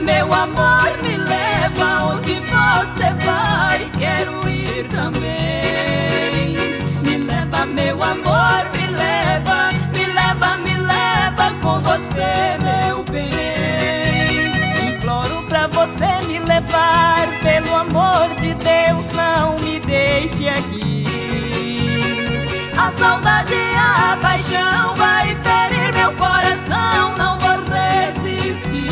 meu amor, me leva onde você vai, quero ir também. Me leva, meu amor, me leva, me leva, me leva com você, meu bem. Imploro pra você me levar, pelo amor de Deus, não me deixe aqui. A saudade e a paixão vai ferir meu coração, não vou resistir.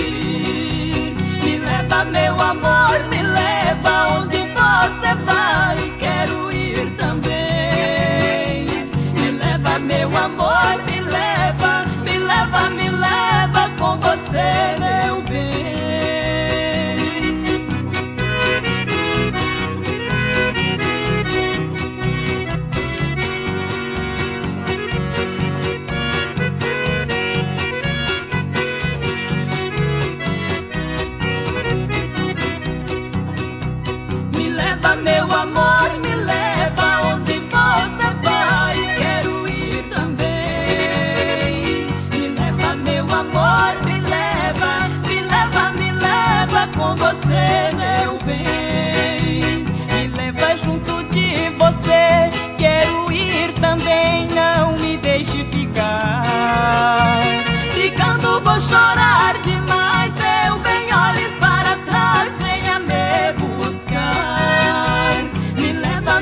Me leva, meu amor, me leva onde você vai, quero ir também. Me leva, meu amor, me leva, me leva, me leva com você, meu bem. Meu amor, me leva onde você vai, quero ir também. Me leva, meu amor, me leva, me leva, me leva com você, meu bem. Me leva junto de você, quero ir também, não me deixe ficar. Ficando vou chorar demais, meu bem, olhes para trás, venha me buscar.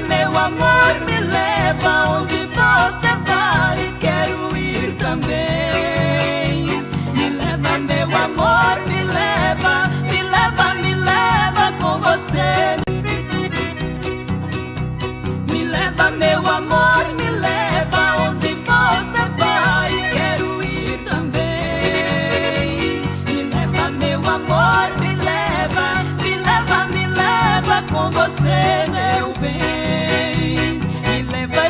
Meu amor, me leva onde você vai, quero ir também. Me leva, meu amor, me leva, me leva, me leva com você. Me leva, meu amor, me leva onde você vai, quero ir também. Me leva, meu amor, me leva, me leva, me leva com você, meu bem.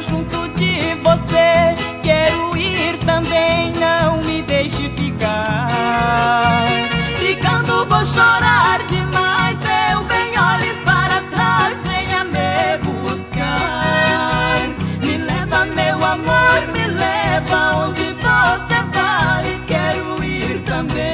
Junto de você, quero ir também, não me deixe ficar. Ficando vou chorar demais, meu bem, olhes para trás, venha me buscar. Me leva, meu amor, me leva onde você vai, quero ir também.